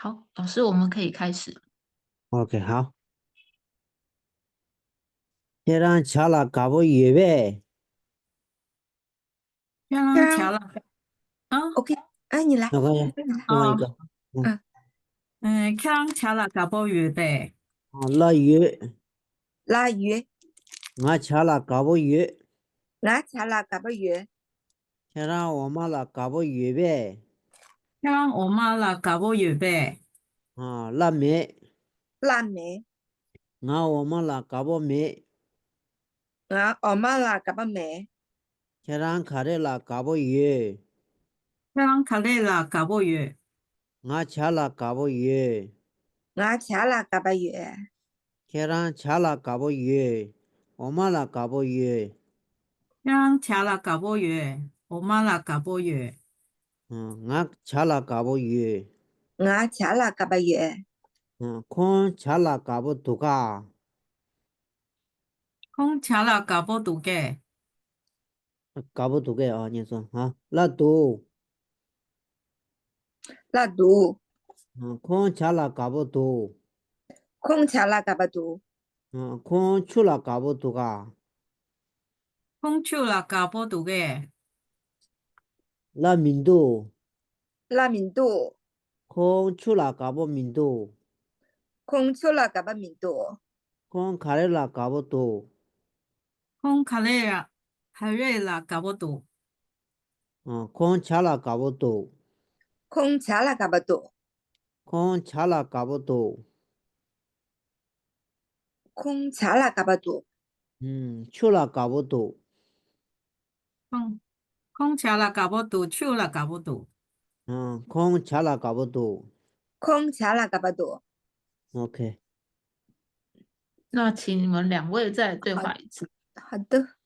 好，老师，我们可以开始。OK，好，先让乔了搞不预备，这样刚巧了啊，，OK，哎，你来，那个另外一哦，个，嗯，刚巧了搞不预备，腊鱼，腊鱼，我乔了搞不预，俺吃了嘎巴鱼，先让我妈了搞不预备，刚我妈了搞不预备，腊米，腊梅，我妈了搞不米，俺奥妈了嘎巴梅，先让卡的了搞不预，刚卡累了搞不预，我乔了搞不预，俺吃了嘎巴鱼，先让乔了搞不预，我妈了搞不预，刚巧了搞不预，我妈了搞不预，我乔了搞不预，俺吃了嘎巴鱼，空乔了搞不杜嘎，空巧了搞不读给，搞不杜个啊，你说啊，腊肚。腊肚，空吃了搞不多，空吃了嘎巴肚，空去了搞不多噶，空去了搞不读给，那民度，腊米肚，空去了搞不民度，空吃了嘎巴米肚，空卡里了搞不多，空卡累了，还累了搞不读，空吃了搞不多，空吃了嘎巴肚，空吃了搞不多，空吃了嘎巴肚，去了搞不多，空空巧了搞不读，去了搞不读。空吃了搞不多空吃了嘎巴肚， ，OK，那请你们两位再对好话一次。好的，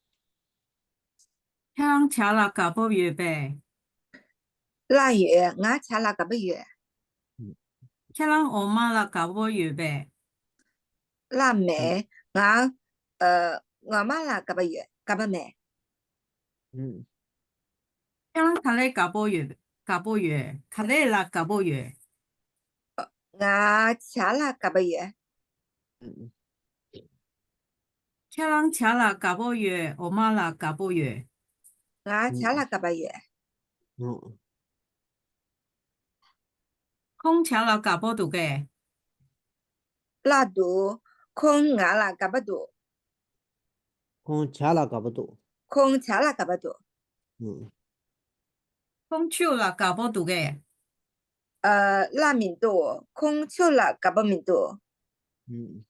香巧了搞不预备，腊鱼，俺吃了嘎巴鱼，嗯香我妈了搞不预备，腊嗯梅，俺妈了嘎巴鱼，嘎巴梅，嗯香卡嘞搞不预搞不预，卡嘞了搞不预，俺吃了嘎巴鱼，嗯香巧了搞不预，我妈了搞不预，俺吃嗯了嘎巴鱼，嗯，空巧了搞不读给，腊肚，空俺了嘎巴肚，空吃了搞不多，空吃了嘎巴肚，嗯空去了搞不读给，腊米肚，空吃了嘎巴米肚，嗯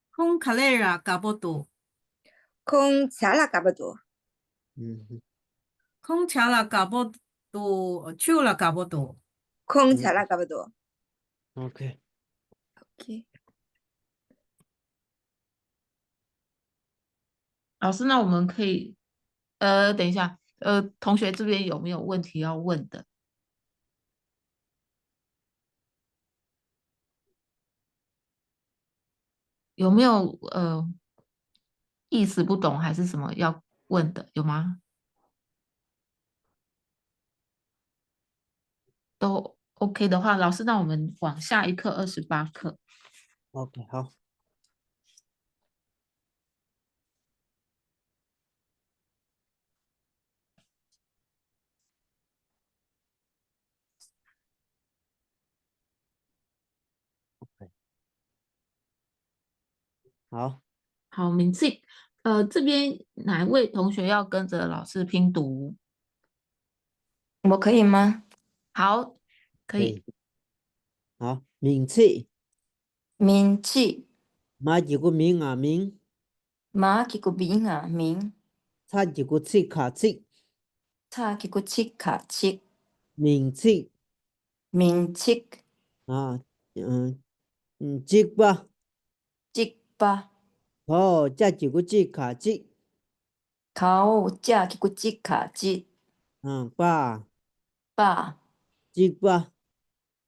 空卡嘞了搞不读，空吃了嘎巴肚，嗯空巧了搞不读，去了搞不读。空吃嗯了嘎巴肚。，OK，OK，老师，那我们可以，等一下，同学这边有没有问题要问的？有没有意思不懂还是什么要问的？有吗？都 OK 的话，老师，那我们往下一课28课。OK，好，好，好，名字，这边哪一位同学要跟着老师拼读？我可以吗？好，可以。可以，好，名次，名字马几个名啊名，马吉古比亚名差几个次卡次，查吉古切卡切名次名切啊，这吧，吉巴这几个字卡字，考加吉古切卡吉吧，巴这吧，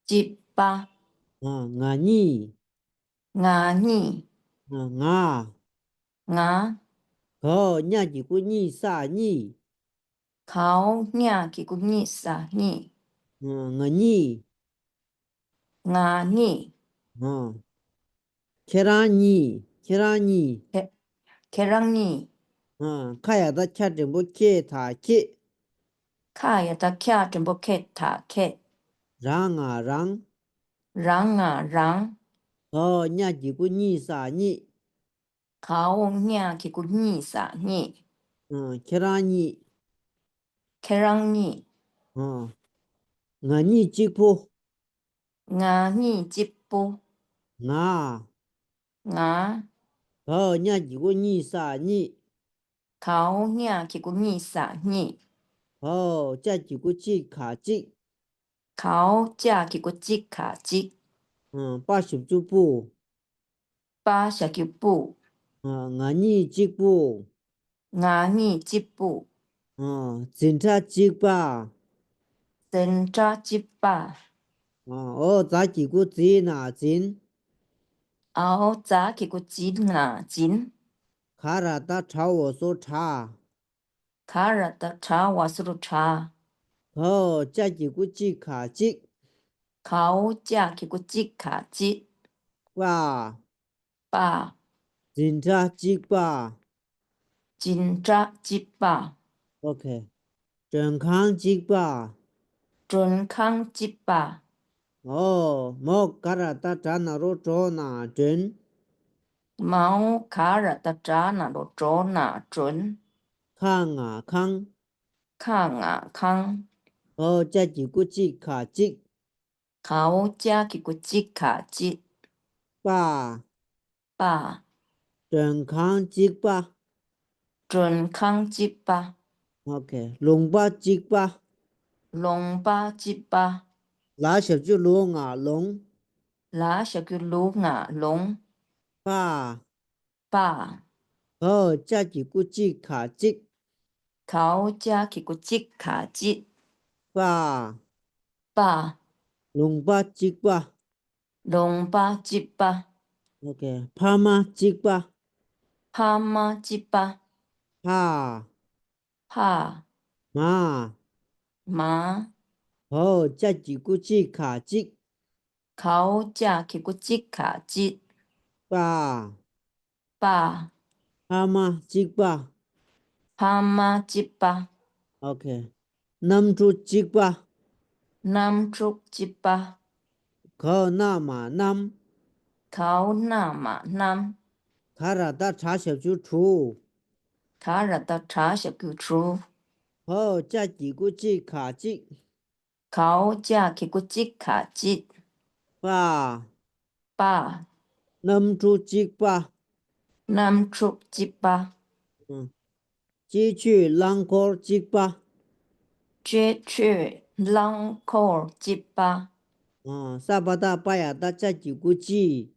吉巴俺你，牙尼啊，牙几个你啥你，考亚吉古尼萨尼俺你， ngà ni, 계란이, 계란이, kerang ni, 카야다 차점부 케타키, kaya ta kya jumbo ket ta ket, 랑아, 랑, rang ngà rang, 냐지구 니사니, kao nha ki ku ni sa ni, 계란이, kerang ni, ngani 직포, ngà ni jipu, 나, ngà, 냐지구 니사니, kao nha ki ku ni sa ni, 짜지구 지카지, kao cha ki ku chik ka chik, 80주부, ba sha ki pu, ngani 직부, ngà ni jipu, 진짜 직바, sen cha jipa, 자지구 지나 진, ao cha ki ku chin ngà chin, 가라다 차워서 차, kara ta cha wasuru cha, 짜지구 지카지, kao cha ki ku chik ka chik, 와, ba, 진짜 직바, chin cha jipa, 오케이. 健康직바, trun kang jipa, 뭐 가라다 자나로 조나 전, mau kara ta cha na lo cho na trun, 강아 강, ka ngà kang, 짜지구 지카지, kao cha ki ku chik ka chik, 빠, ba, 健康직바, trun kang jipa, 오케이. 롱바 직바, long ba jipa, 라셔주 롱아 롱, lá sha ku lu ngà long, 빠, ba, 짜지구 지카지, kao cha ki ku chik ka chik, 빠, ba, 롱바 직바, long ba jipa, 오케이. 파마 직바, pa ma jipa, 파, pa, 마, ma, 짜지구 지카지, kao cha ki ku chik ka chik, 빠, ba, 파마 직바, pa ma jipa, 오케이. 남주 직바, nam truk jipa, 거나마 남, kao na ma nam, 가라다 자셔주 주, kara ta cha sha ku tru, 짜지구 지카지, kao cha ki ku chik ka chik, 빠, ba, 남주 직바, nam truk jipa, 지취 랑콜 직바, Chue chue long core jipa, 사바다 바야다 짜지구 지,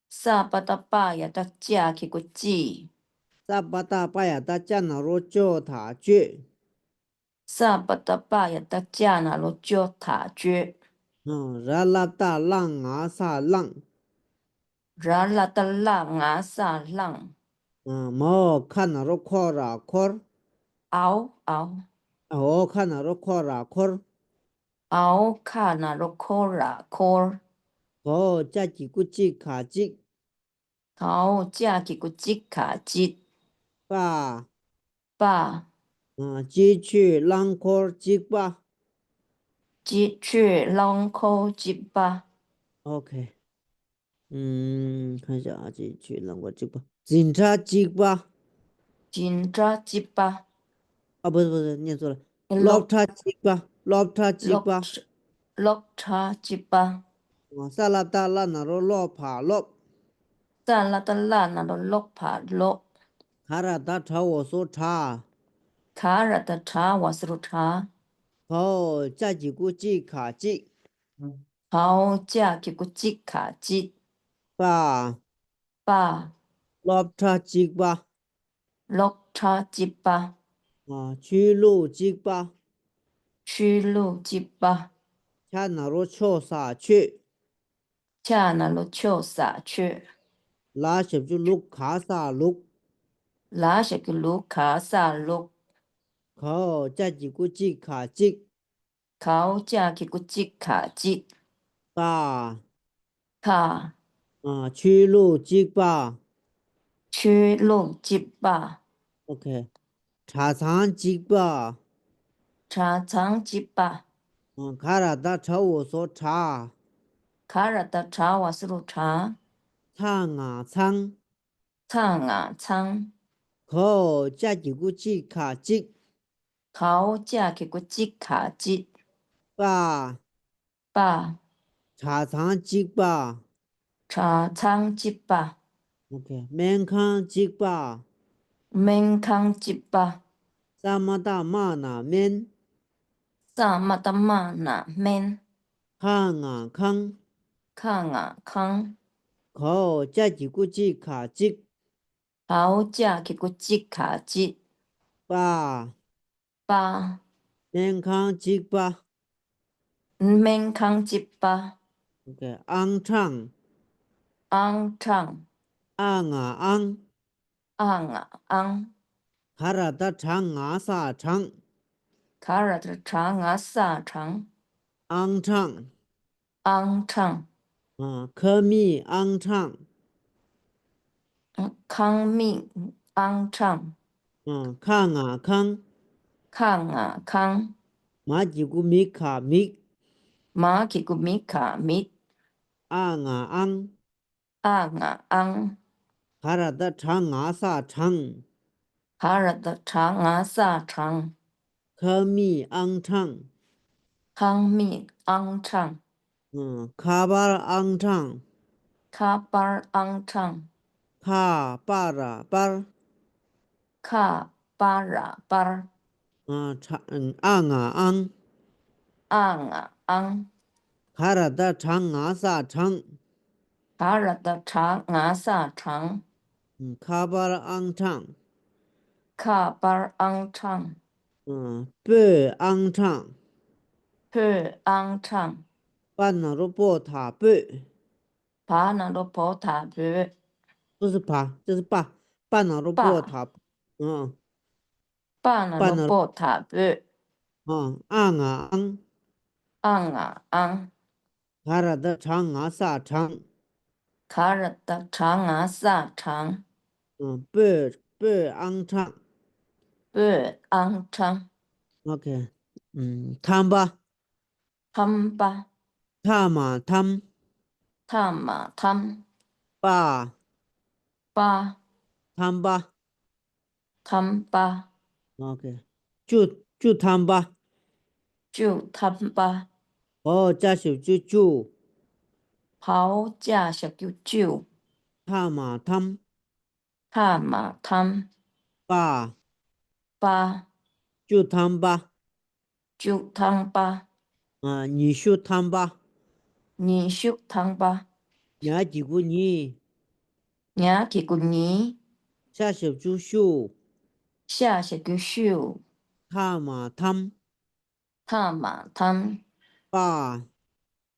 sa patapa ya ta chia ki ku chi, 사바다 바야다 짜나로 쪼타 쥐, sa patapa ya ta chia na lo jo ta jue, 라랍다 랑아 사랑, ra la ta la nga sa lang, 뭐 카나로 코라 콜, ao ao, 카나로 코라 콜, ao ka na lo kora kor, 짜지구 지카지, kao chia ki ku chik ka chik, 빠, ba, 지취 랑콜 직바, ji chue long ko jipa, 오케이. 看一下啊，지취 랑콜 직바, 진짜 직바, jin tra jipa, 不是，念错了， lok 럽타 직바, 럽타 lok 직바, lok tra jipa, 사랍다 라나로 럽파 럽, sa la ta la na lo lok pa lok. 가라다 차워서 차, Kara ta cha wasru cha, 짜지구 지카지, kao cha ki ku chik ka chik, 빠, ba, 럽타 직바, lok cha jipa, 취루 직바, chu lu jipa, 차나로 초사 취, cha na lo cho sa chu, 라십주 룩 가사 룩, la she ki lu ka sa luk, 짜지구 지카지, kao cha ki ku chik ka chik, 吧，卡去路即吧屈路吉巴，OK，茶厂即吧，茶仓吉巴卡拉达炒我说茶，卡尔的茶瓦斯路茶仓仓，仓啊仓可加几个字卡即考加给个吉卡吉吧，巴茶厂即吧茶仓吉巴，OK，面康即吧，门康吉巴萨么大嘛那面，萨马达玛那门康，康啊康可加几个字卡即考加给个吉卡吉吧，巴面康即吧门康吉巴，OK，昂唱，昂唱昂。昂啊昂卡拉达长萨长，卡尔的茶啊萨长昂唱，昂唱科米昂唱，康命昂唱康，康啊康马吉古米卡米，马给个米卡米昂，昂啊昂卡拉达长萨长，卡尔的茶啊萨长科米昂唱，康命昂唱卡巴昂唱，卡巴尔昂唱卡巴拉巴，卡巴拉巴尔长，昂，昂啊昂卡拉达长萨长，卡尔的茶啊萨长卡巴拉昂唱，卡巴尔昂唱贝昂唱，per 昂唱班纳罗波塔贝。巴那罗波塔per 不是爬，这是半脑罗波巴塔，嗯，巴那罗半脑，波塔 per 昂，昂啊昂卡拉的长长，卡尔的茶啊萨长贝昂长 per 昂唱，OK，汤吧，汤巴汤汤嘛汤吧，巴汤吧汤巴，OK，就汤吧，就汤巴加手就好加小叫就汤汤嘛汤吧，巴就汤吧，就汤巴你说汤吧，你修汤巴你还几个你，伢给个你下手就秀，下小叫修汤汤嘛汤吧。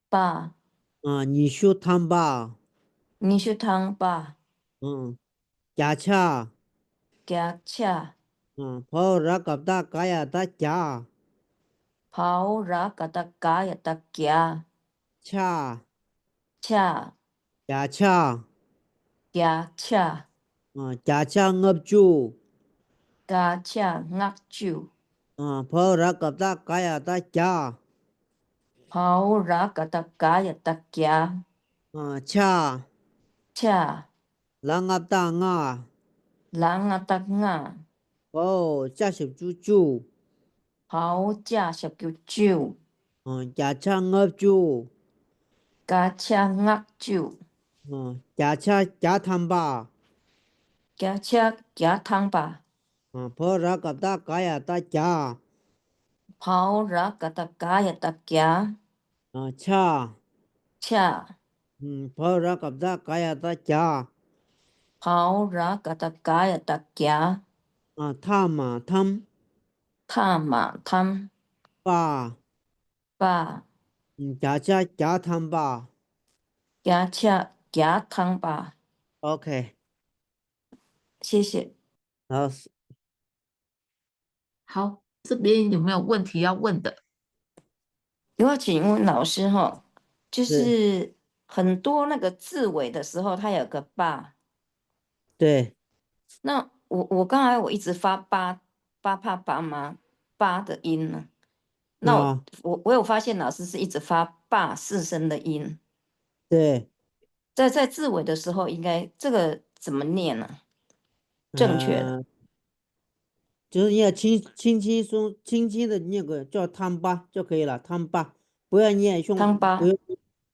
巴你说汤吧，你修汤巴假恰，加恰跑拉嘎达嘎呀达假，跑ra cả ta cá ya ta kia 恰，恰假恰，kia cha 假恰ngập chu，cá cha ngắc chu 跑拉嘎达嘎呀达假，跑ra cả ta cá ya ta kia 恰，cha 拉嘎达啊，lang ta nga 假手猪猪，跑cha sa kêu chu 假恰ngập chu，cá cha ngắc chu 假恰假汤吧，cá cha cá thang ba 跑拉嘎达嘎呀达假，跑ra cả ta cá ya ta kia 恰，cha 跑拉嘎达嘎呀达假，跑ra cả ta cá ya ta kia 汤 tham mà tham 吧。ba 假汤吧 cá cha cá thang ba ，OK，谢谢。好，好，这边有没有问题要问的？我请问老师哈，就是很多那个字尾的时候，它有个爸。对，那我刚才我一直发八怕爸妈八的音呢。那啊，我有发现老师是一直发爸四声的音，对，在字尾的时候，应该这个怎么念呢？正确的。就是念轻轻的念个叫汤巴就可以了，汤巴，不要念汤巴不要，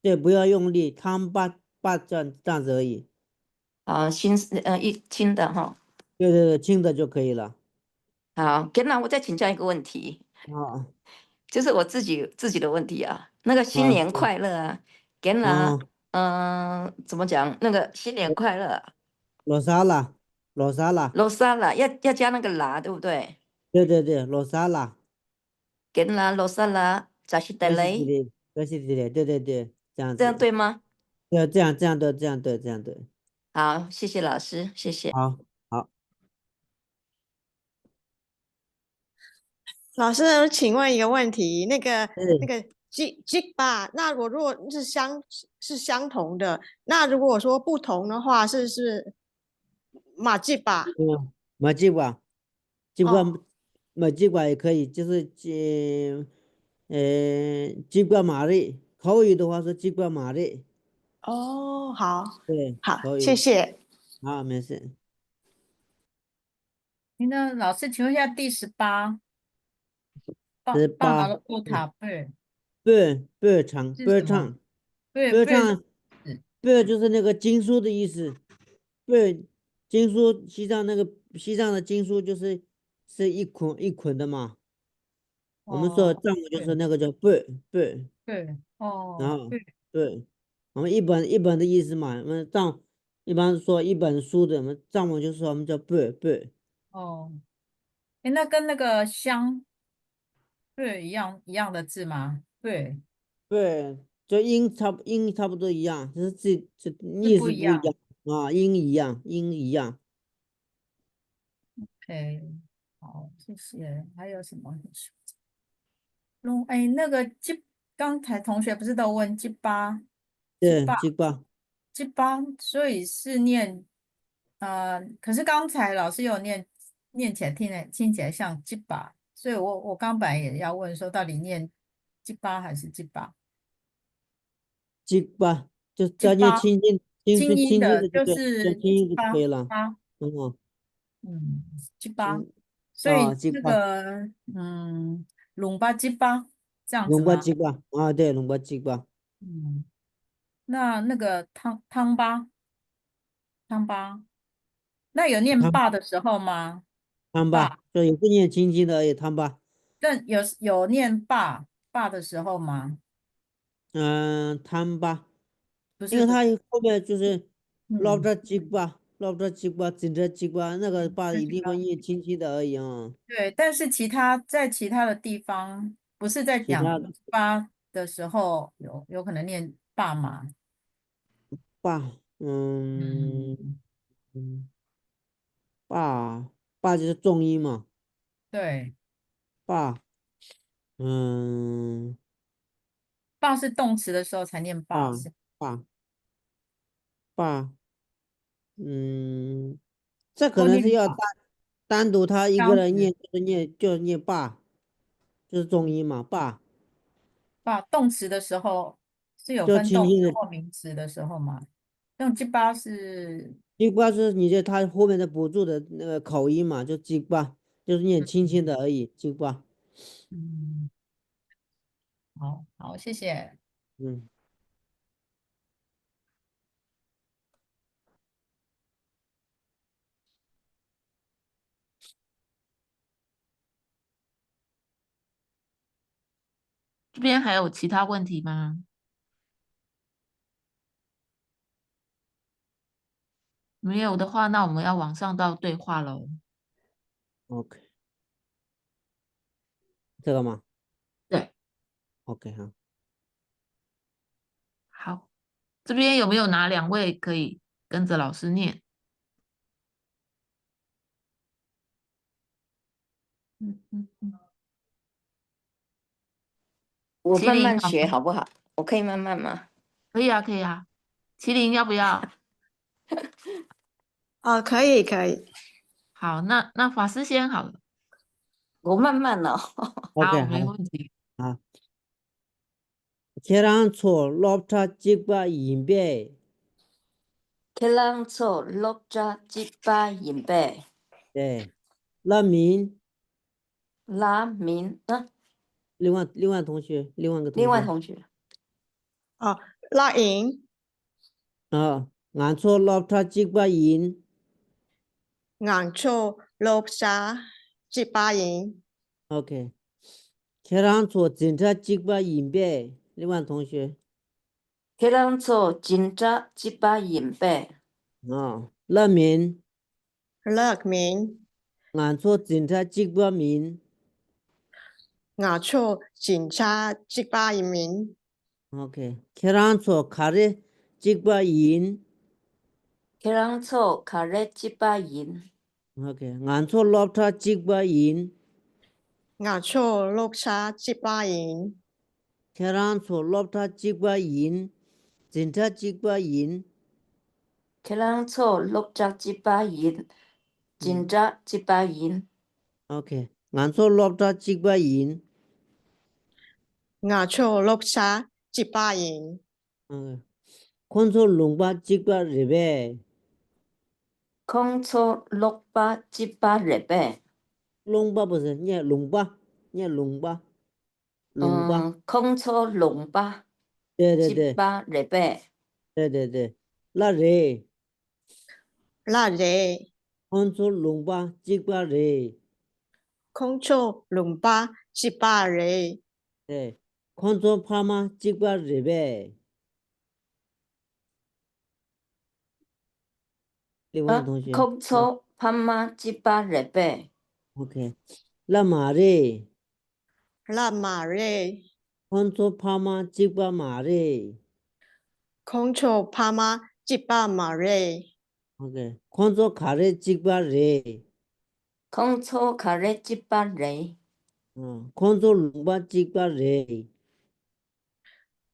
对，不要用力，汤巴巴这样子而已，啊，一轻的哈。对对对，轻的就可以了。好，跟那我再请教一个问题，啊就是我自己的问题啊。那个新啊年快乐啊，给啊，那怎么讲？那个新年快乐啊，罗莎拉，罗莎拉，罗莎啦，要加那个啦，对不对？对对对，罗莎拉，给那罗莎啦，扎西德雷，可惜的，对对对，这样这样子，对吗？对，这样对，这样对，这样对，好，谢谢老师，谢谢。好，好，老师，请问一个问题，那嗯，个 G 吧，那我如果是相同的，那如果说不同的话，是马 G 吧？嗯，没记过。鸡瓜哦没鸡瓜也可以，就是鸡瓜马瑞，口语的话是鸡瓜马瑞，哦，好，对，好，口语，谢谢。好，没事。那老师，请问一下，第18，棒18，好的波塔贝是什么？贝贝是歌唱，贝就是那个经书的意思，贝经书，西藏的经书是一捆一捆的嘛，我们说哦，藏文就是对那个叫贝，对哦，然后对对，我们一本的意思嘛，我们一般说一本书的，我们藏文就是说我们叫贝，哦，诶，那跟那个香对一样的字吗？对，贝，就音差不多一样，只是这是意不一样。思不一样啊，音一样。OK，好，谢谢。还有什么？哎，那个刚才同学不是都问鸡对，巴鸡巴鸡巴，所以是念可是刚才老师有念起来听起来像鸡巴，所以我刚本来也要问说到底念鸡巴还是鸡巴？鸡巴，就只要念鸡巴轻音轻轻的就的就对，就是轻音就可以鸡了。巴，嗯嗯，鸡巴，嗯所以那鸡巴，个隆巴鸡巴这样子吗？龙巴鸡巴啊，对，龙巴鸡巴，嗯，那个汤巴，那有念汤爸的时候吗？汤巴，爸，就也是念轻轻的而已，汤巴。但有念爸的时候吗？汤巴，不是不是，因为它后面就是捞嗯，着鸡巴，整着鸡巴，那个巴一定会这几个念轻轻的而已啊。对，但是在其他的地方，不是在讲其他的爸的时候，有可能念爸嘛？巴，嗯，嗯，巴就是重音嘛，对，巴，嗯，爸是动词的时候才念爸，爸爸爸，嗯，这可都能是要念爸。单独他一个当时人念，就是念爸，就是重音嘛，爸，把动词的时候是有就分动词轻轻的，或名词的时候吗？用鸡巴是，鸡巴是你这他后面的补助的那个口音嘛，就鸡巴，就是念轻轻的而已，鸡巴，嗯，好好，谢谢。嗯，这边还有其他问题吗？没有的话，那我们要往上到对话喽。OK，这个嘛对，，OK 哈，好，这边有没有哪2位可以跟着老师念？嗯，我麒麟慢慢好吗？学好不好？我可以慢慢吗？可以啊，可以啊。麒麟要不要？哦，可以可以。好，那法师先好了。我慢慢哦。OK，好，没好问题。啊。계란 초 롭타 찍바 임배 계란초 록자 찌빠 임배 네 라민 拉民另外同学另外一个同学另外同学哦，拉银啊俺错 롭타 찍바 인 昂臭罗沙吉巴银 OK 계란 초 진짜 찍바 임배另外同学 계란초 진짜 찌빠 임배 아 라민 乐明俺错 진짜 찍바 민 昂臭警察吉巴银民 OK 계란 초 카레 찍바 인 계란초 카레 찌빠 인 OK俺错 롭타 찍바 인 昂臭罗沙吉巴银 계란 초 롭타 찍바 인 진짜 찍바 인 계란초 록자 찌빠 인 진짜 찌빠 인 OK俺错 롭타 찍바 인 昂臭罗沙吉巴银 콘솔 롱바 찍바 레베 콩초 록바 찌빠 레베 롱바不是念龙巴念龙巴龙巴 콩초 롱바 对对对 찌빠 레베 对对对那레 拉雷 콘솔 롱바 찍바 레 空臭隆巴吉巴雷 네 콘솔 파마 찍바 레베 另外同学 콩초 파마 찌빠 레베 OK 那马레 拉马雷 콘솔 파마 찍바 마레 空臭帕玛吉巴马雷 OK 콘솔 카레 찍바 레 콩초 카레 찌빠 레 콘솔 롱바 찍바 레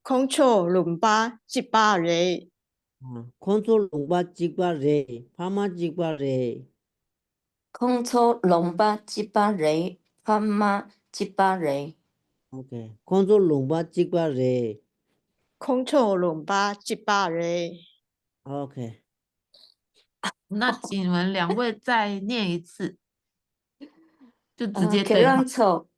空臭隆巴吉巴雷 콘솔 롱바 찍바 레 파마 찍바 레 콩초 롱바 찌빠 레 파마 찌빠 레 OK 콘솔 롱바 찍바 레 空臭隆巴吉巴雷 OK 那请你们两位再念一次，就直接对话。 계란초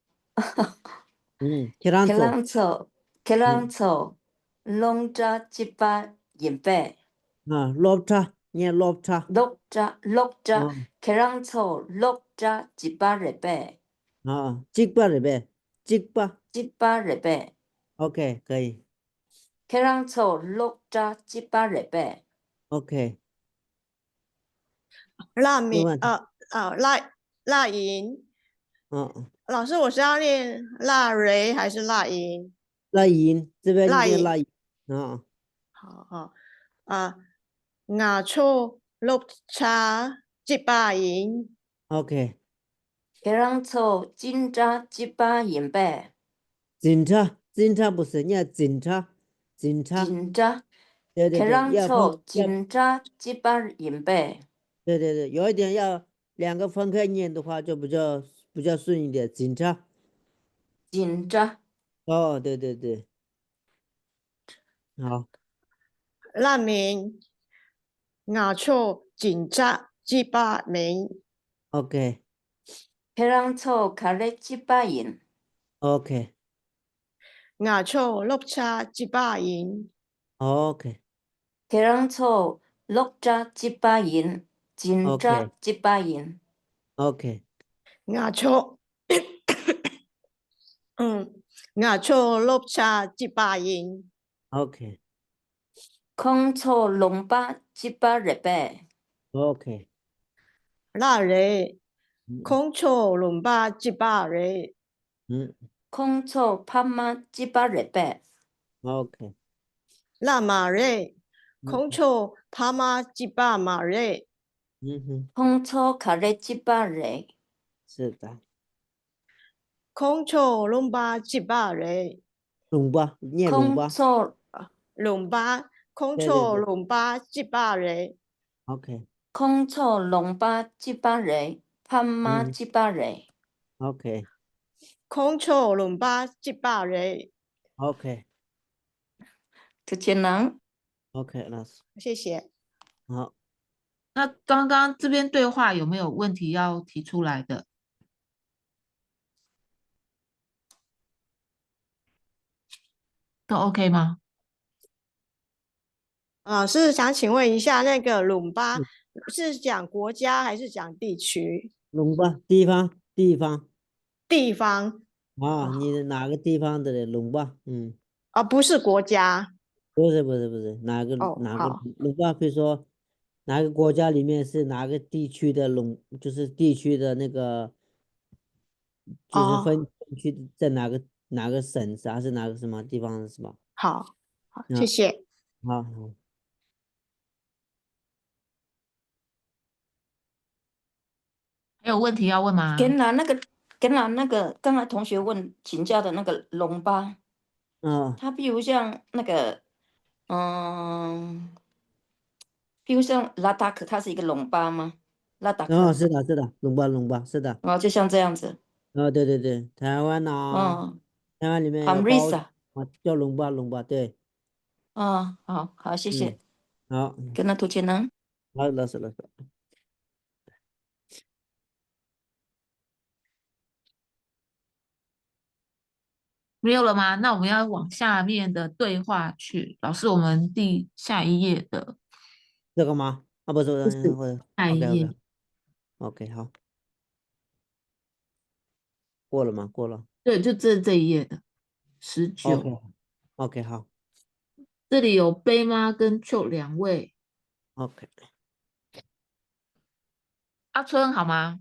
계란초 계란초 계란초 롱자 찌빠 임배 롭차念 롭차 록자 계란초 록자 찌빠 레베 찍바 레베 찍바 찌빠 레베 OK 可以 계란초 록자 찌빠 레베 OK 拉米另外拉银，嗯老师我是要念拉雷还是拉银？那银这边那银念那银好好雅错绿茶吉巴银 OK 계란초 진짜 찌빠 임배 진짜不是念진짜 진짜 对对对要 계란초 分要 진짜 찌빠 임배 对对对有一点要两个分开念的话就比较顺一点진짜 진짜 对对对好拉明雅错紧扎吉巴明 OK 계란초 카레 찌빠 인 OK雅错绿茶吉巴银 OK 계란초 록자 찌빠 인 진짜 오케이. 찌빠 인 OK 雅错雅错绿茶吉巴银 OK 콩초 롱바 찌빠 레베 OK 拉雷空臭隆巴吉巴雷 콩초 파마 찌빠 레베 OK 拉马雷空臭帕玛吉巴马雷 콩초 카레 찌빠 레 是的空臭隆巴吉巴雷龙巴，念龙空巴。错龙巴，空对对错对龙巴吉巴人， ，OK，空错龙巴吉巴人，潘妈嗯吉巴人。 ，OK，OK，空错龙巴吉巴人，土钱人，老师，谢谢。好，那刚刚这边对话有没有问题要提出来的？都 OK 吗？是想请问一下，那个鲁巴是讲国家还是讲地区？龙巴地方地方啊，你的哪个地方的人龙巴？嗯，不是国家。不是，哪个哦，哪个好，龙巴？比如说哪个国家里面是哪个地区的龙，就是地区的那个，就是哦，分区在哪个省是还是哪个什么地方是吧？好，好，谢啊，谢。好，还有问题要问吗？跟那个刚才同学问请教的那个龙巴，啊，它比如像那个，嗯，比如像拉达克，它是一个龙巴吗？拉达克，是的，龙巴是的。就像这样子。对，台湾呐、嗯台湾里面有包，Amrisa，啊，叫龙巴，对，好好，谢嗯，谢。好，跟那土钱人，好，老师，没有了吗？那我们要往下面的对话去。老师，我们下一页的，这个吗？啊，不是，不是或者下一页，OK，好，过了吗？过了对，就这一页的19， ，OK，好这里有贝妈跟 Q 两位。 ，OK，阿春好吗？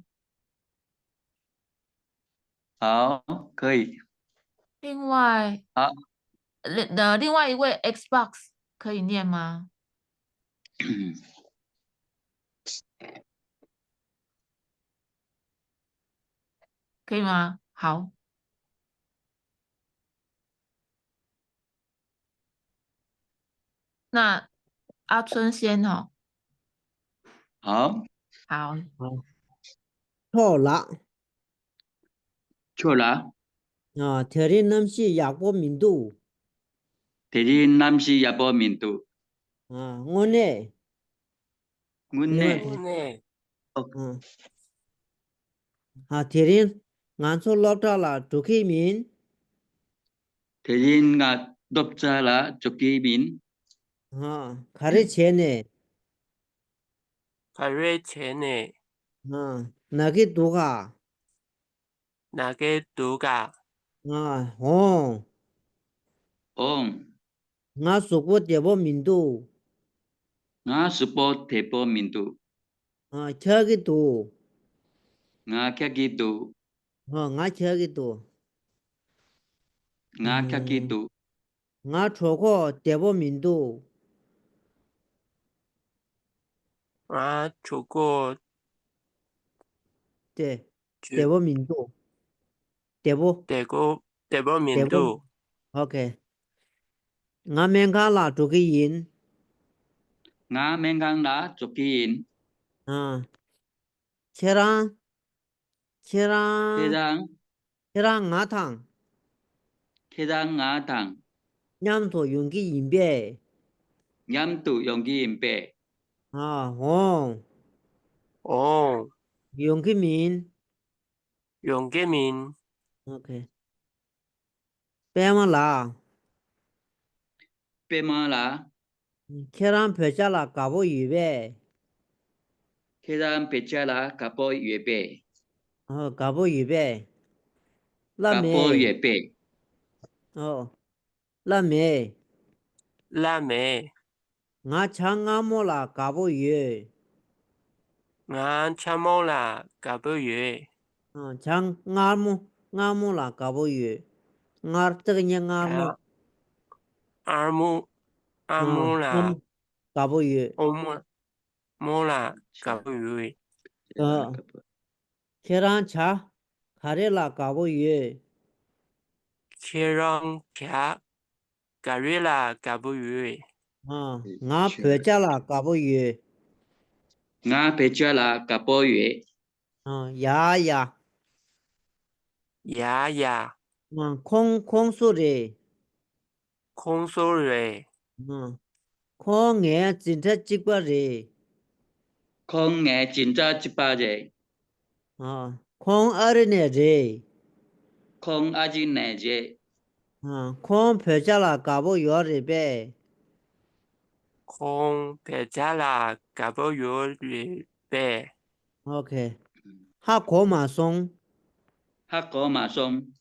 好，可以。另外，好，另外一位 Xbox 可以念吗？可以吗？好，那阿春先哦。好，好，好，错了错了。啊，铁林南是亚国民族第二南是亚波民族，啊，我呢，阮呢，另外嗯，啊，铁林俺说老早了，朱启明第二我读者啦，足基民，啊，卡里钱呢，凯瑞前呢，啊，哪个读啊？哪个读噶？啊，哦，哦，我说过这波民族我是波提波民族，啊，车个读我客基督，啊，我车个读，我客基督，我说过这波民族出过对，这去波民族，这波德国这波民度， ，OK，我们看了这个人我免讲啦，足基因，啊，切让切客让人切让我汤，客人我当，伢头用个银币严度用基因白，啊，哦，哦，用个名永建民， ，OK，别忘了，白马啦，切让拍下了搞不预备，客人白车啦，甲波月白，哦，搞不预备，那甲波月没白，哦，那没。拉美，我唱我莫啦，搞不语，查莫拉嘎布约，唱我莫啦，搞不语，这个念我莫，阿姆阿姆拉搞不语，欧莫拉嘎布约，呃，切让茶，卡里啦，搞不语， Kieran Pia Garila Gabuye 啊，我婆家啦，嘎不远，我别家啦个波月，呀呀，Yaya 空数的， Konsore 空眼警察几个的，空眼真早18日，空二的的，空阿金2日，空婆家啦，嘎不远的呗， Kong Pejala Gabuye Be OK，哈空马松，黑果马松，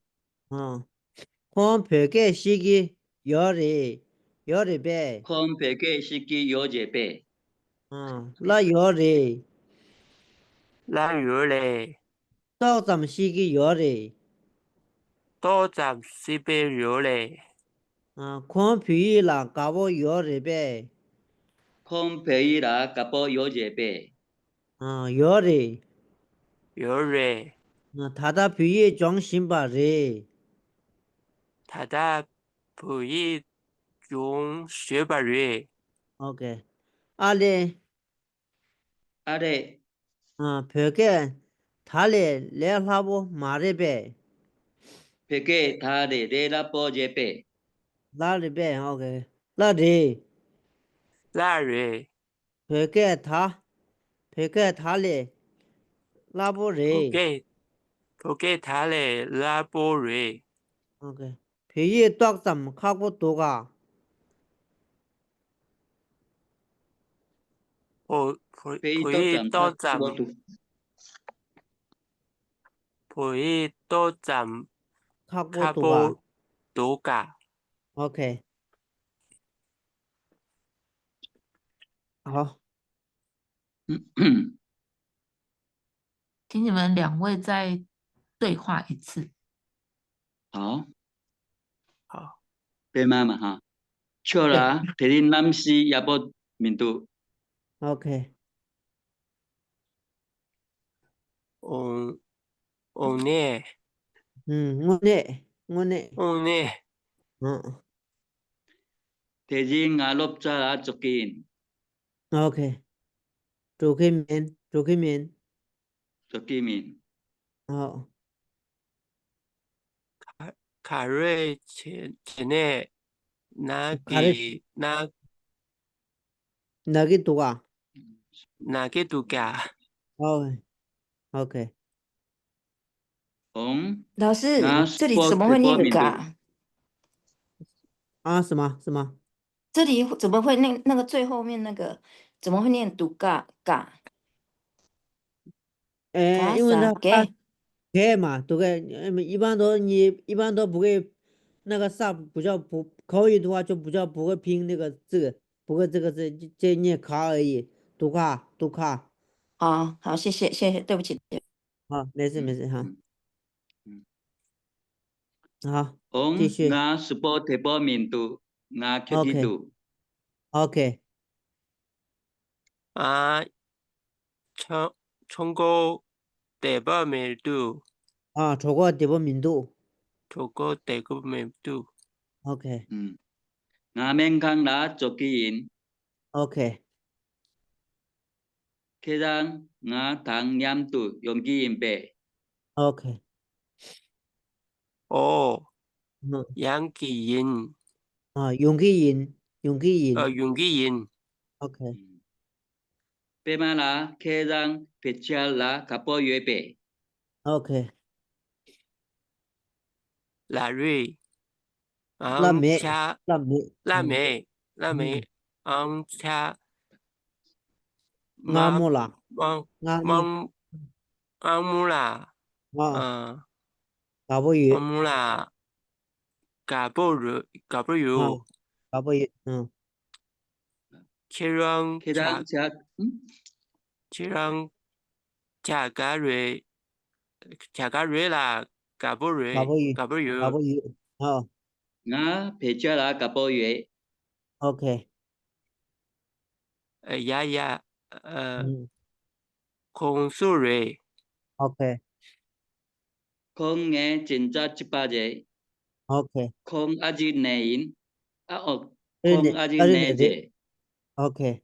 空婆家司机远的呗，空别个司机有日白，那远的， La Yule 到咱们司机远的， To Jam Sibe Yule 空皮啦，嘎不远的呗，空别伊啦个波有日白，远的。 Yure 他皮也装新吧的 Tada Pui Jung Shubare ，OK，阿嘞，阿咧别个他嘞来他不马的呗，别个他咧咧啦波日白，哪里呗，OK，那里 Lare 别个他，别个他嘞，拉不嘞 Poke Tale Labore ，OK，皮也多怎么看不多个， 别伊多 Pui 站 To 他我 Jam 都 Pui To Jam 看不多个 Kabo Doga ，OK，好，请你们两位再对话一次。好，好，别妈妈哈，错啦，提恁男士也无面对， ，OK， On 我呢， 提恁阿落早啦足见， OK，做开面，足见面，好，卡瑞前内那卡嘞，给那哪个多啊？那个度假哦，OK，红老师，我这里怎么 sport 会念面对，嘎？什么？这里怎么会那个最后面那个怎么会念读嘎嘎嘎因为啥他给？开嘛，都该，一般都不会那个啥不叫不口语的话就不会拼那个字，不会这个字就念卡而已，读卡，好好，谢谢，对不起。好，没事哈，嗯好，红继续我 sport 面对，我球技度， ，OK，啊，冲过第八名度，错过第不名度冲过第九名度， ，OK， 我面康啦足见， OK， 其实我唐念度用见白， OK，哦，嗯，杨继英，用气音杨继英， ，OK，别妈啦，其实别家啦个波月白， OK，拉瑞，那没，恰那没，拉美，恰阿马木啦，芒阿木，芒阿姆拉，搞不阿语，姆拉，嘎布鲁，搞不语，切让其实切让恰嘎瑞啦，嘎布搞不语，好我别家啦个波月， ，OK，呀，嗯空数瑞， ，OK，空眼真早18日， OK， 空阿吉内因啊哦，对空阿吉对内对姐， OK，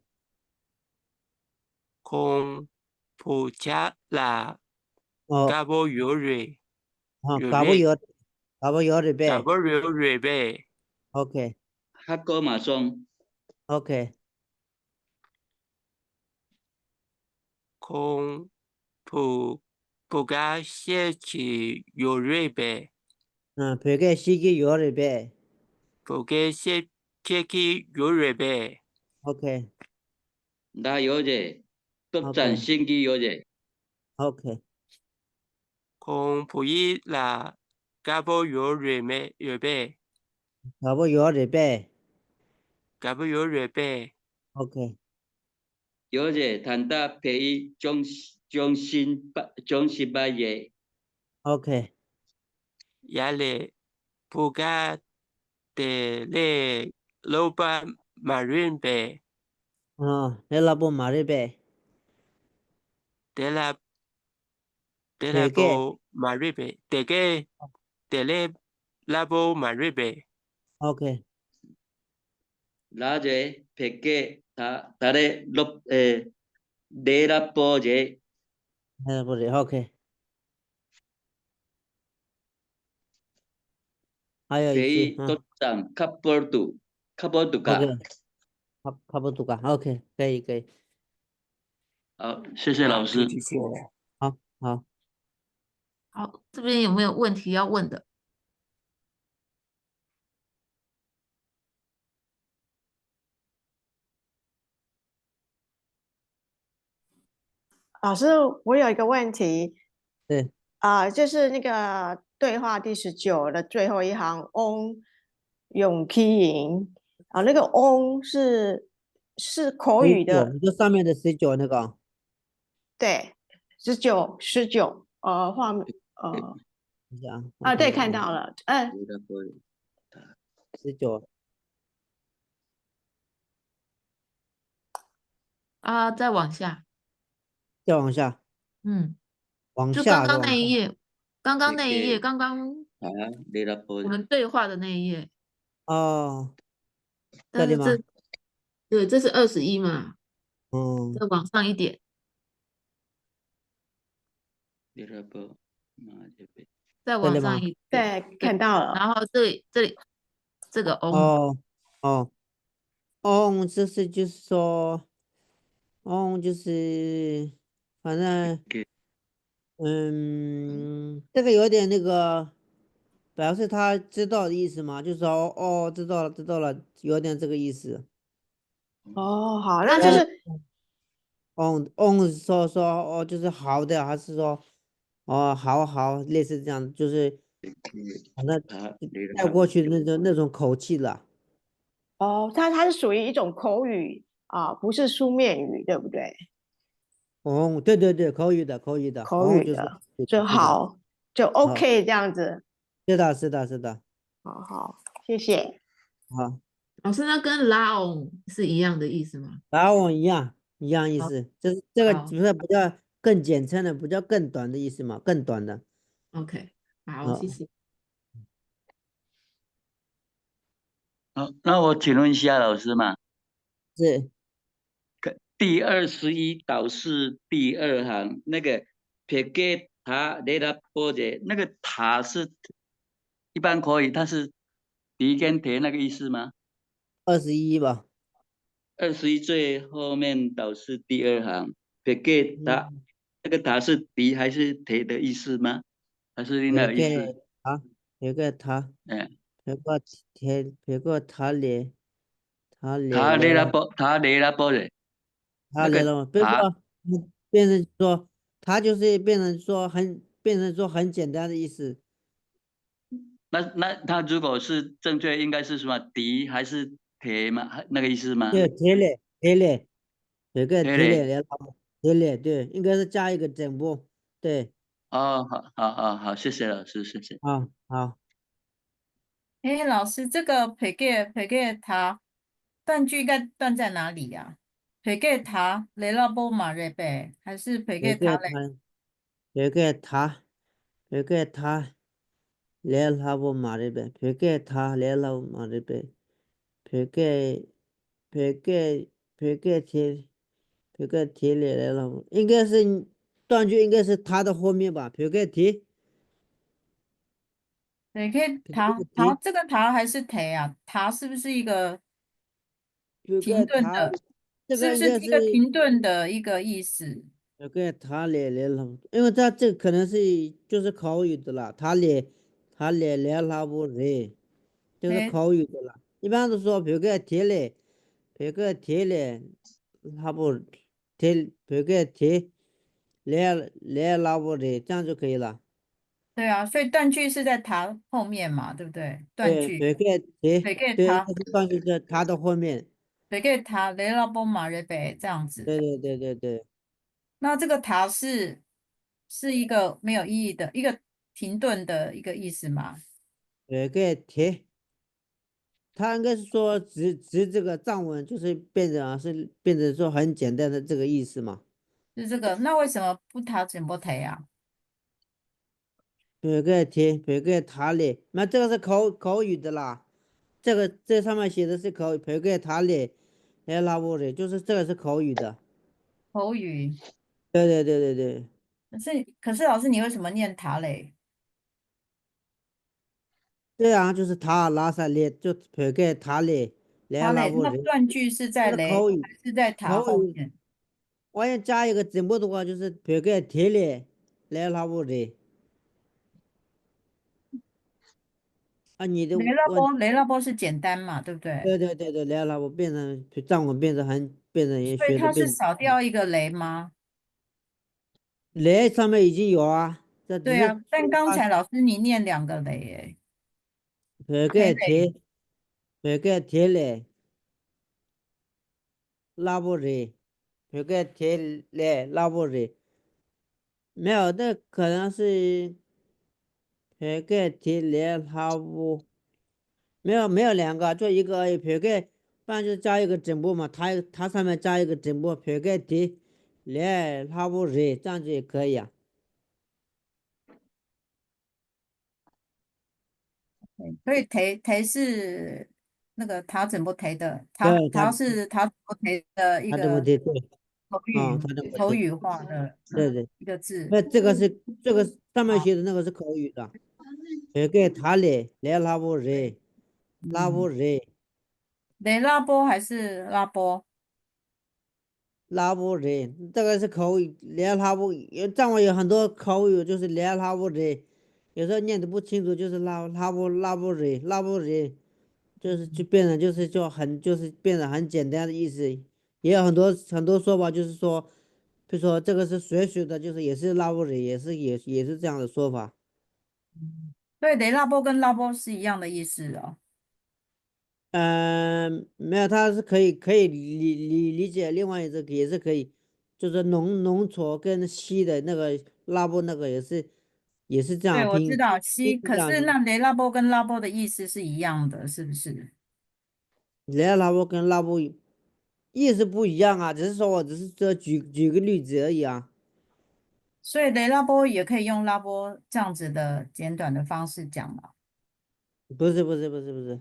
空普恰拉哦嘎波尤瑞哦，尤瑞搞不有的嘎呗波尤瑞呗。 ，OK哈哥马松 OK， 空普嘎谢奇尤瑞呗。别个司机有的呗普嘎谢奇尤瑞呗。 ，OK 나 여제 떡잔 OK 신기 여제 OK， 空普伊拉嘎波尤瑞咩瑞呗。搞不有的呗嘎波尤瑞呗。 ，OK 여제 단다 페이 정신바예 OK， 亚嘞普嘎的嘞老板马云呗。那老不马的呗，得啦别个波马瑞呗。得嘞拉波马瑞呗。 OK， 라제 백개 다 달에 롭에 네라버제 那不是 OK， 还有一句 페이 떡잔 카버두가 OK， 差不多吧，OK， 可以可以，好，谢谢好，老师。可以继续了。好好。好，这边有没有问题要问的？老师，我有一个问题对，就是那个对话第19的最后一行翁永 key 营那个翁是口语的，就上面的19那个，对，19画面等一下啊，对，看到了，19，啊，再往下，再往下，嗯，往就刚刚下是往下，那一页，刚刚那一页， 이렇게 刚刚 아 我 네라버제 们对话的那一页，哦，这里吗？但是对，这是21嘛，嗯，再往上一点， 네라버 마제베 再这里吗？往上一点，对，看到了，然后这里这个 on 哦哦哦，就是说，哦，就是反正 이렇게 这个有点那个，表示他知道的意思嘛，就是说哦，知道了知道了，有点这个意思。好，那但就是是说哦，就是好的，还是说哦好，类似这样，就是反正 다 带过 네라버 去的那种口气了。它是属于一种口语不是书面语，对不对？哦，对，口语的，口哦，就是语的就是的，好，就 OK 这样子。是的，好，谢谢。好，老师，那跟 la on 是一样的意思吗？然后一样意好，思，就是这个好不叫更简称的，不叫更短的意思嘛，更短的。 ，OK，好，啊，谢谢。好，那我请问一下老师嘛，是第21导式第2行那个 백개 다 네라버제那个塔是一般口语，它是敌跟敌那个意思吗21吧？ ？21最后面导式第2行 백개 다 那个塔是敌还是敌的意思吗？还是另外有个有意思？他，有个他，嗯，别个他来，塔来了。雷拉波的，那个他来了，别塔说变成说，他就是变成说很简单的意思。那他如果是正确，应该是什么敌还是铁吗？那个意思吗？对，铁嘞，有个铁嘞。铁嘞来了，铁嘞，对，应该是加一个整部，对，哦，好，谢谢老师，谢谢。好，哎，老师，这个 PG 它断句应该断在哪里呀？PG 它雷拉波马瑞贝还是 PG 它雷？有个他，有个他，来拉布马的呗，别给他来拉布马的呗，别给别给别给贴别给贴来拉布，应该是断句应该是他的后面吧，别给贴对，可以别塔塔贴这个塔还是忒啊？塔是不是一个别停给他，顿的？这个应该是是不是一个停顿的一个意思？别给他来拉布，因为他这可能是就是口语的了，他来拉布人。这是哎，口语的了，一般都说别个贴嘞，别个贴嘞，他不贴，别个贴来拉不的，这样就可以了。对啊，所以断句是在塔后面嘛，对不对？断对，句，别个贴，北给对，应塔，该是放在他的后面。北给塔，雷拉波马瑞北这样子。对对对对对，那这个塔是一个没有意义的一个停顿的一个意思吗？别个贴，他应该是说指这个藏文，就是变成说很简单的这个意思嘛。是这个，那为什么不塔整波忒啊？别个他嘞，那这个是口语的啦。这上面写的是口语，别个他嘞，来拉布的，就是这个是口语的。口语。对对对对对可是老师，你为什么念塔嘞？对啊，就是他拉萨嘞，就别个他嘞，来塔嘞，那拉布的，断句是这在雷是口语，还是在塔口语。后面？我要加一个字幕的话，就是别个贴嘞，来拉布的。啊，你的问，雷拉波是简单嘛，对不对？对对对对，来拉布变成藏文变成也所以它是学的变。少掉一个雷吗？来上面已经有啊，这只是对啊，但刚才老师你念两个雷诶，别黑雷，个贴，别个贴嘞。拉布人，别个贴来拉布人，没有，那可能是别个贴来拉布，没有两个，就一个而已。别个，不然就加一个整部嘛，它上面加一个整部，别个贴来拉布人，这样子也可以啊。所以忒是那个塔整不忒的，对，塔是塔整不忒的一个他这么贴，对，口啊，语他这么贴，口语化的对对，一个字。那这个上面好，写的那个是口语的，别个他来拉布人，拉布嗯，人。雷拉波还是拉波？拉布人，这个是口语，连拉布，藏文有很多口语，就是连拉布人，有时候念的不清楚，就是拉布人，就是就变成就是变得很简单的意思，也有很多说法，就是说，比如说这个是水水的，就是也是拉布人，也是这样的说法。对，雷拉波跟拉波是一样的意思哦。没有，它是可以理解，另外一个也是可以，就是浓稠跟稀的那个拉布那个也是这对，样拼，我知道拼西，可是这样拼，是那雷拉波跟拉波的意思是一样的，是不是？来拉布跟拉布意思不一样啊，只是说我只是说举个例子而已啊，所以雷拉波也可以用拉波这样子的简短的方式讲嘛。不是，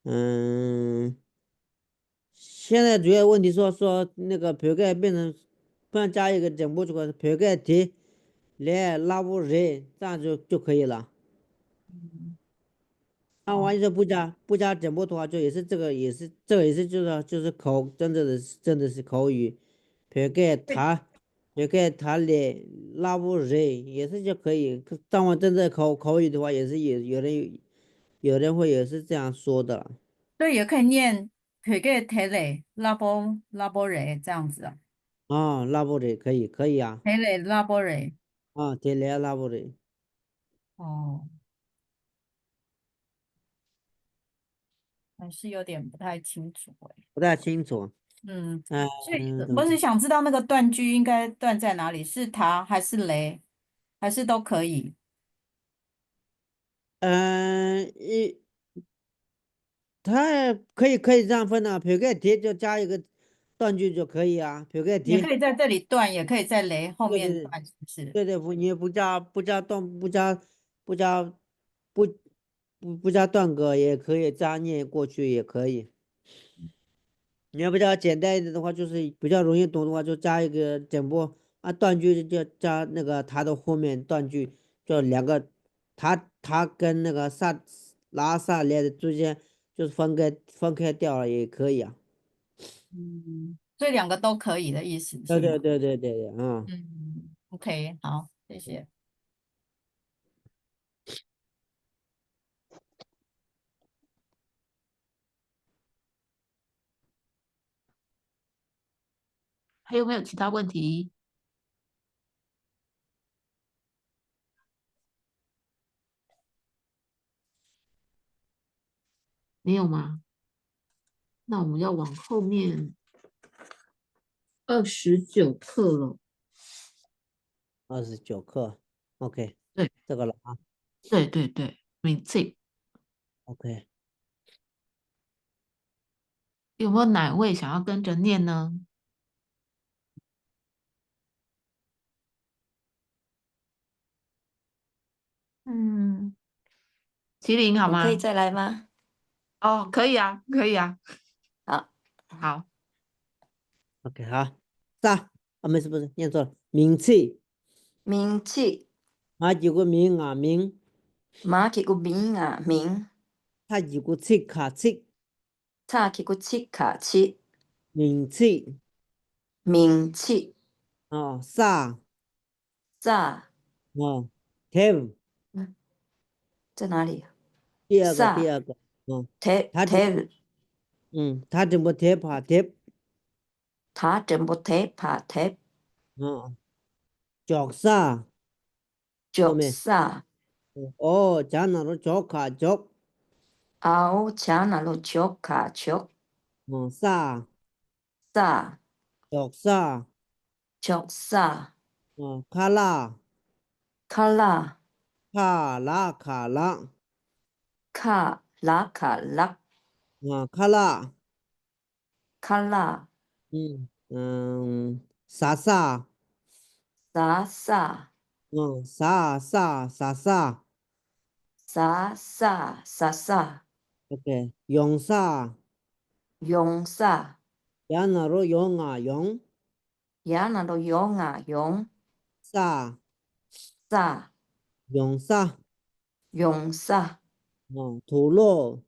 嗯，现在主要问题说那个瓢盖变成，不然加一个整部这个瓢盖提来拉布人，这样就可以了。嗯，那好，万一说不加整部的话，就这个也是就是真的是口语，别个对他别个他的拉布人也是就可以。当我真正口语的话，也是有人会也是这样说的啦。所以也可以念 p e g e t e 拉波雷这样子啊啊，拉布人可以啊， ，tele 拉波雷。啊，对来拉布人哦，还是有点不太清楚诶。不太清楚。嗯，嗯所以怎么？我是想知道那个断句应该断在哪里，是塔还是雷，还是都可以？嗯，它可以这样分的，撇个题就加一个断句就可以啊，撇个题。也可以在这里断，也可以在雷后对对对面断，是不是？对对，你不加断不加不加断格也可以，这样念过去也可以。你要比较简单一点的话，就是比较容易懂的话，就加一个整部啊断句，就加那个它的后面断句，就两个它跟那个拉萨连的中间就是分开掉了也可以啊。这两个都可以的意思对是吗？对，嗯。OK，好，谢谢。还有没有其他问题？没有吗？那我们要往后面29课了。 29课，OK，对这个了啊对对对，名字，OK。有没有哪位想要跟着念呢？嗯，麒麟好吗？我可以再来吗？哦，可以啊，可以啊。好，好， OK，好，没事，不是念错了，名气，名字，哪几个名啊名，马起个名啊名，他几个气卡气，差起个七卡七，名气名字，哦，萨，哦，tab 在哪里？第萨，二个，嗯，贴他怎贴，他怎么贴爬贴，他怎么贴爬贴？嗯，脚啥后脚面，萨，哦，加哪个脚卡脚，熬加那罗脚卡脚，啥萨，脚啥，脚萨，卡拉卡拉，卡拉，卡拉卡拉，卡拉，卡拉，啥啥。萨萨，啥萨萨萨萨， ，OK，用啥？用萨，亚那罗用啊用呀那罗用啊用，啥？萨，用啥？用萨，土路，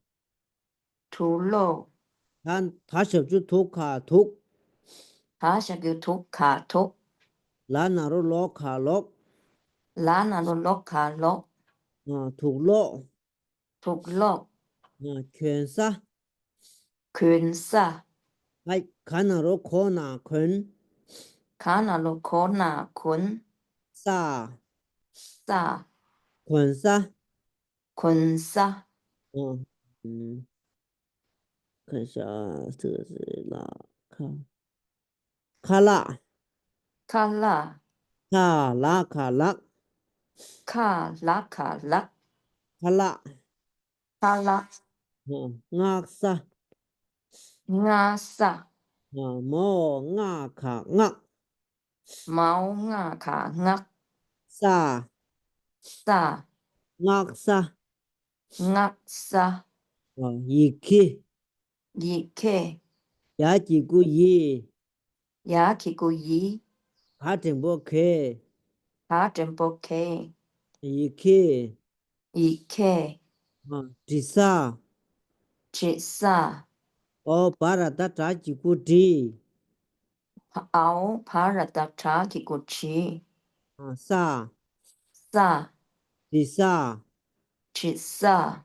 土路，他写出土卡土，他想叫土卡土，拉那罗罗卡罗，拉那罗洛卡洛，土路，土洛，全啥？拳萨，还看那罗可那坤卡那罗科那坤啥？萨，坤啥？坤萨，嗯嗯，看一下啊，这个是卡拉卡拉，卡拉卡拉卡拉，卡拉，卡拉，啥？亚萨，卡ngạc 毛亚卡亚 sa 萨 ngạc sa 亚萨，iki 伊克 ya chỉ có yi 雅基古伊， ha trình bộ ke 哈真波克， iki 伊克 chỉ sa 吉萨， o para ta ta chỉ có đi 奥帕拉达查基古奇， sa 萨 chỉ sa 吉萨，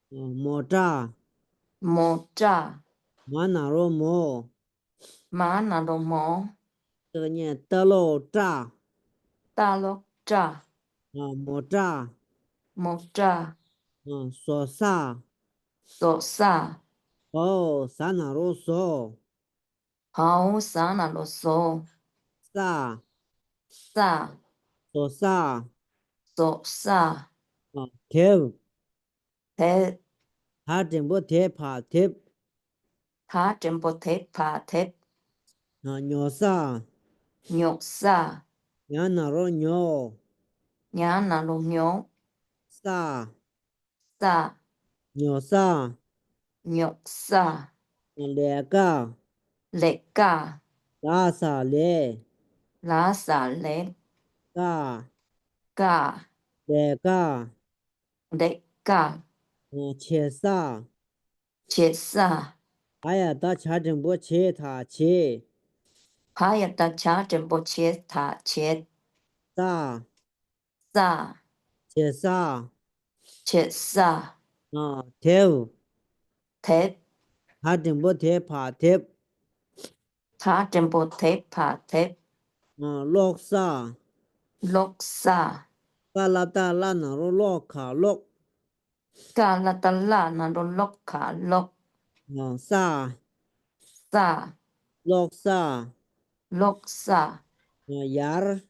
mo ta 莫扎 ma na ro mo 马那罗摩，这个念德罗扎大罗扎 mo ta 莫扎，说啥索萨，哦sa na ro so 好萨那罗索， sa 萨说啥索萨， theo 贴 ha trình bộ thế pa thế 他真波贴帕贴， nhỏ sa 纽萨 nhà nào rồi nhỏ 亚那罗纽 sa sa, 鸟啥， nhột sa, 两个， lệ ca, 拉萨来， lá xà lệ 个， ca, 两个， đệ ca, 切啥， chết sa, 哎呀，大家真不切他切， Hayata cha tempo chết thả chết 啥， sa, 切啥， chết sa, 贴， thế 他真不贴怕贴， thả tempo thế phả thế 落啥， lok sa, 巴拉达拉那罗落卡落， kalatala na do lok ka lok 啥， sa, 落啥， lok sa, 牙儿，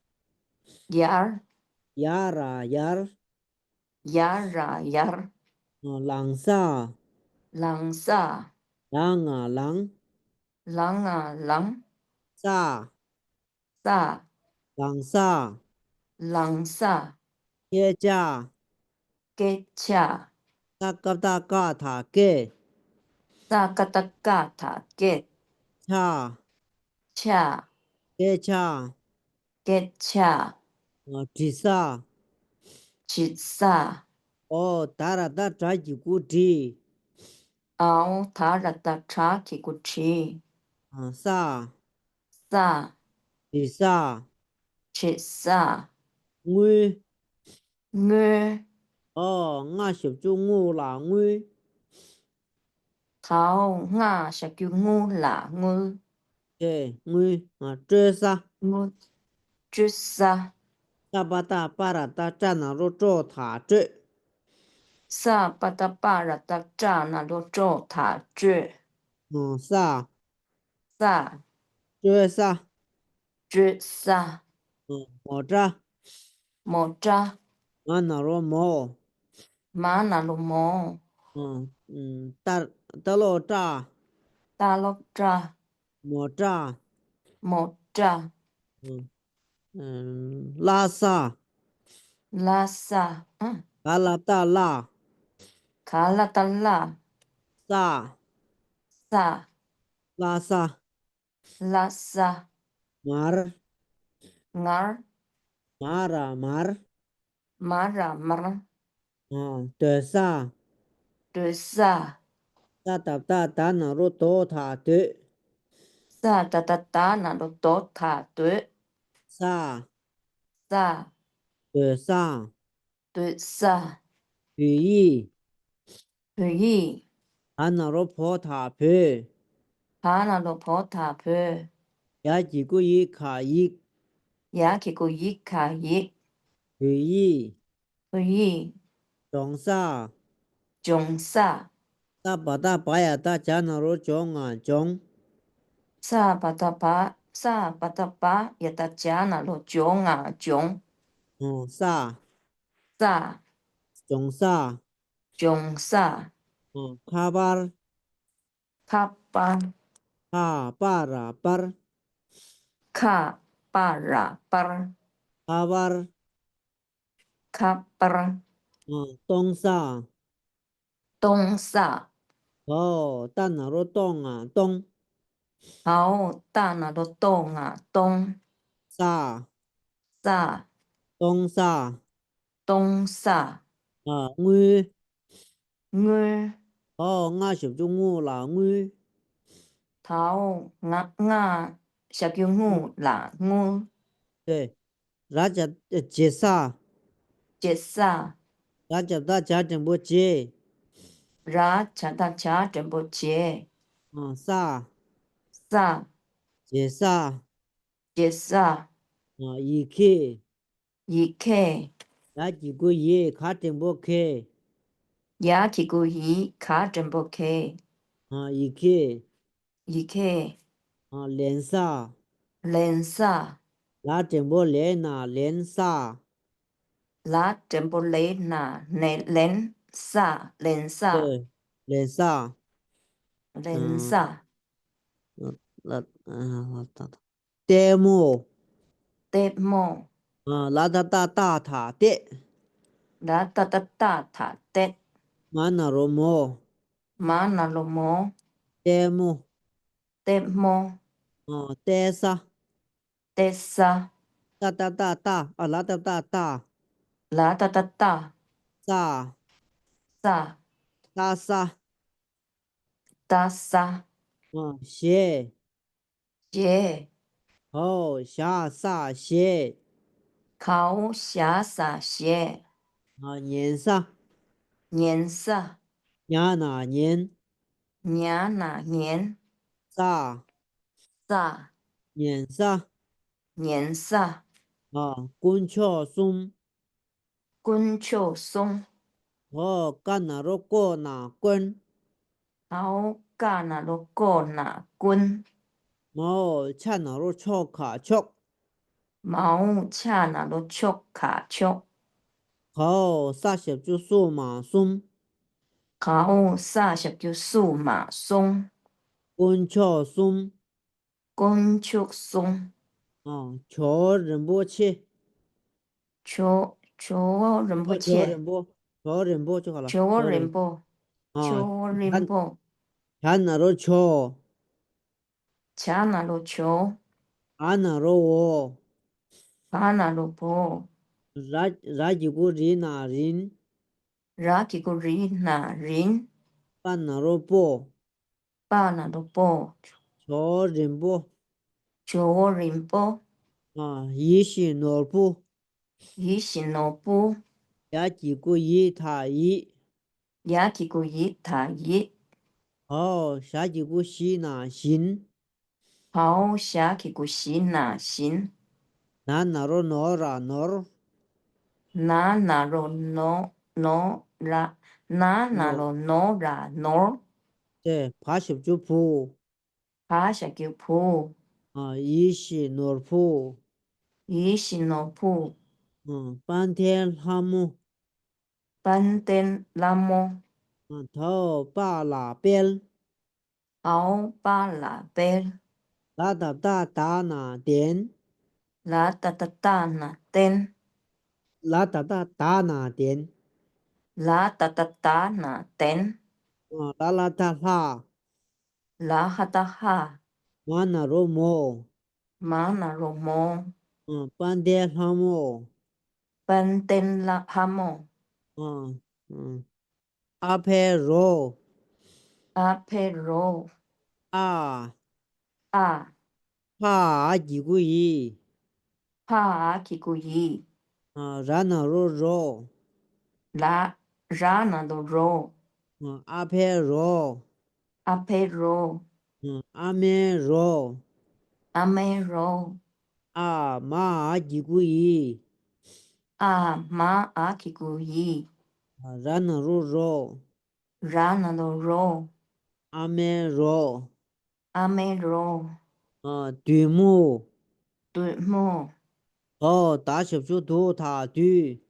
yar, 牙儿牙儿， yara yar, 狼啥， lang sa, 狼， langa lang, 啥， sa, 狼啥， lang sa, 耶加， ke cha, 大嘎塔给， sa kataka tha ke 恰， cha, 给恰， ke cha, 几啥， chit sa, 达拉达扎几股地， ao thả ta cha ki ku chi, 啥， sa, 几啥， chit sa, 我， ngư, 俺小猪我啦我， thảo nga sa kêu ngu là ngu, 对我，这啥， ngu, chit sa, 大巴拉达站那罗做塔这， sa patapa ta cha na do cho thả chue, 啥， sa, 这啥， chue sa, 我这， mo cha, 俺那罗毛， ma na lo mo, 大罗扎， ta lo cha, 莫扎， mo cha, 拉萨， la sa, 阿拉达拉， kha la ta la, 萨， sa, 拉萨， la sa, 马儿， ngar, 马儿， mara mar, 德萨， de sa, 达那罗多塔的， sa ta na do to thả tuệ, 萨， sa, 德萨， tuệ sa, 语义， hủy yi, 俺那罗坡塔皮， ha na do po thả phê, 也几个一卡一， ya ki ko yi ka yi, 语义， hủy yi, 中萨， jong sa, 大巴呀大加那罗中中， sa pa ta pa ya ta cha na lo jong jong, 萨， sa, 中萨， jong sa, 卡巴儿， ka pa, 巴拉巴儿， ka pa ra par, 卡巴儿， ka par, 东萨， tong sa, 大那罗东， hao ta na do tong tong, 萨， sa, 东萨， tong sa, 我， ngư, 俺小猪我啦我， thảo nga sa kêu ngu là ngu, 对，人家接萨， chết sa, 人家大家真不接， ra cha ta cha trên bộ chế, 萨， sa, 接萨， chết sa, 一去， yi kê, 人几个月卡真不开， ya ki gu yi khá trên bộ kê, 一去， yi kê, 连萨， lên sa, 人真不连连萨， lá trên bộ lê na nè lên sa, lên sa, 对，连萨， lên sa, 那我打打，德木， tép mô, 拉大塔的， đã ta ta ta thả tết, 马那罗摩，玛那罗摩，德摩，德摩，德萨，德萨，大大大大啊，拉大大大，拉达达达，萨萨，大萨，达萨，谢，耶，下萨谢，考霞洒谢，年萨，年萨，伢那年，年那年，萨萨，年萨，年萨，滚桥松，滚秋松，干那罗过那滚，好嘎那罗过那滚，恰那罗巧卡巧，毛恰那罗丘卡丘，萨小就数码松，考萨什叫数码松，滚桥松，滚秋松，乔仁波切，求仁波乔切，仁波，乔仁波就好了，求乔仁，仁波，求仁波，恰那罗乔，恰那罗求，那罗我，巴那罗波，拉吉古里那人，拉吉古里那人，那罗波，巴那罗波，乔仁波，求仁波，伊西诺布，伊行罗波，拉吉古伊塔伊，雅吉古伊塔伊，下吉古西那行，好下吉古西那行，那罗诺拉诺，那罗诺拉，那罗诺拉诺，对，帕什就普，巴下叫普，伊西诺布，伊行罗普，半天哈姆，班登拉摩，头巴拉边，好巴拉贝，拉达达达那点，拉达达达那登，拉达达达那点，拉达达达那登，拉拉达哈，拉哈达哈，那罗摩，玛那罗摩，半天哈姆，班登拉哈摩，嗯阿佩罗，阿佩罗，啊阿帕阿吉古伊，帕阿吉古伊，然那罗罗，拉拉那罗罗，阿佩罗，阿佩罗，阿梅罗，阿梅罗，马阿吉古伊，阿玛阿吉古伊，然那罗罗，拉那罗罗，阿梅罗，阿梅罗，对木，对莫，大小就多塔对，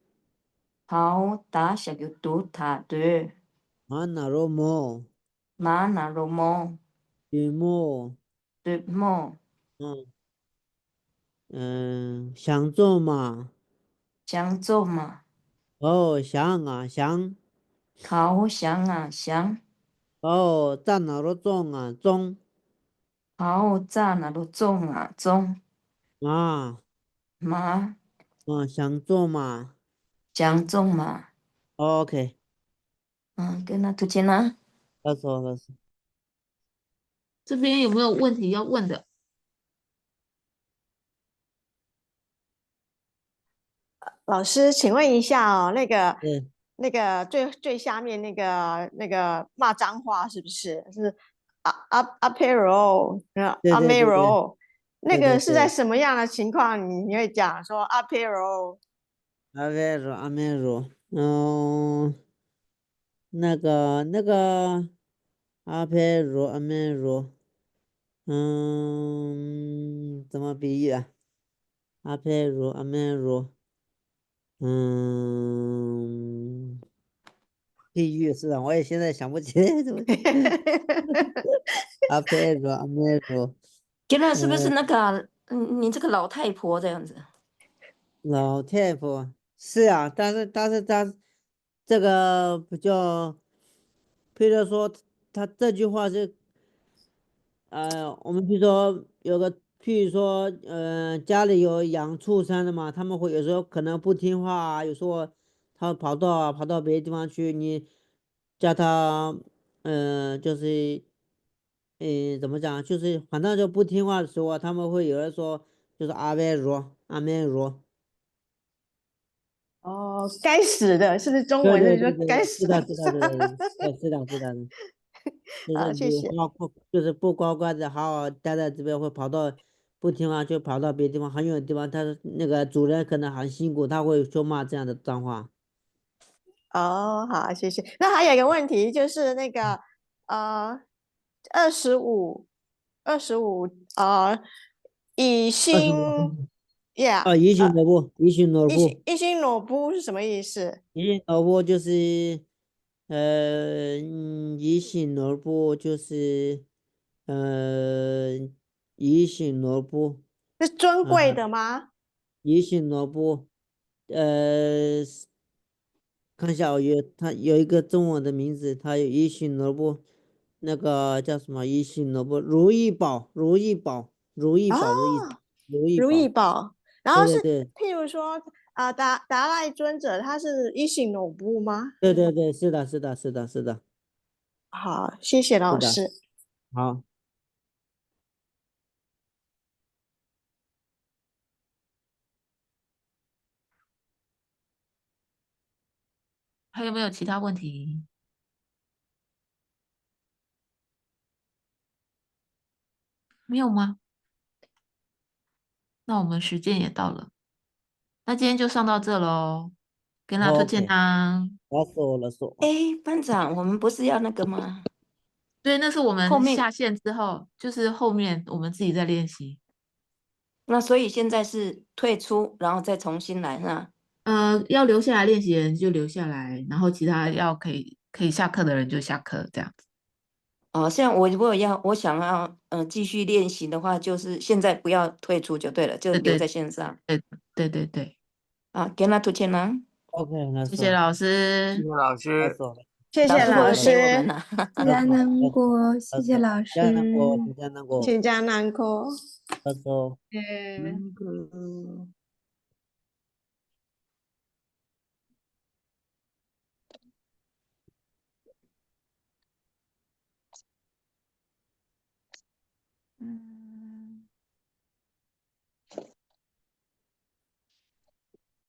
好大小叫杜塔对，那罗摩，玛那罗摩，对木，对莫，想做嘛，想做嘛，想啊想，好想啊想，在那罗种啊种，好在那罗种啊种，啊，嘛想做嘛想种嘛， ，OK，跟那图钱呢？that's all。这边有没有问题要问的？老师，请问一下哦，对最下面那个骂脏话是不是apero 对对对对 amero 那对对个是在对，什么样的情况你会讲说 apero？阿梅罗，那个阿梅罗，怎么比喻啊？阿梅罗，比喻是啊，我也现在想不起来怎么阿梅罗，觉得是不是那个，你这个老太婆这样子？老太婆是啊，但是他这个不叫譬如说他这句话是，我们比如说譬如说，家里有养畜生的嘛，他们会有时候可能不听话啊，有时候他跑到别的地方去，你叫他，就是，怎么讲，就是反正就不听话的时候啊，他们会有人说，就是阿门如。哦，该死的，是不是中对文是说对对对，该死的？是的，是的，是的，是的，就是好，谢你谢。就是不乖乖的，好好待在这边，会不听话就跑到别的地方很远的地方，他那个主人可能很辛苦，他会说骂这样的脏话。哦，好，谢谢。那还有一个问题就是那个25，以心25，yeah，一心萝卜，一心萝卜，一心萝卜是什么意思？一心萝卜就是，一心萝卜就是，呃，一心萝卜，是尊贵嗯，的吗？一心萝卜，呃，看一下它有一个中文的名字，它有一心萝卜，那个叫什么一心萝卜，如意宝的意思，哦，如意如意宝，宝。然后是对对对譬如说达赖尊者他是一心萝卜吗？对对对，是的，是的，是的，是的，好，谢谢是的，老师。好。还有没有其他问题？没有吗？那我们时间也到了，那今天就上到这喽。跟大家推荐 OK，啦。我说，哎，班长，我们不是要那个吗？对，那是我后面们下线之后，就是后面我们自己在练习。那所以现在是退出，然后再重新来，那要留下来练习的人就留下来，然后其他要可以下课的人就下课，这样子。哦，像我想要继续练习的话，就是现在不要退出就对了，就对对留在线上对对对对，啊。给那图钱呢？OK，那谢谢老师。谢谢老师。谢谢老师会老有给我们师，呢。新加难过，谢谢说，老加难过，师。加难过，请加南科。说。嗯。那个。嗯。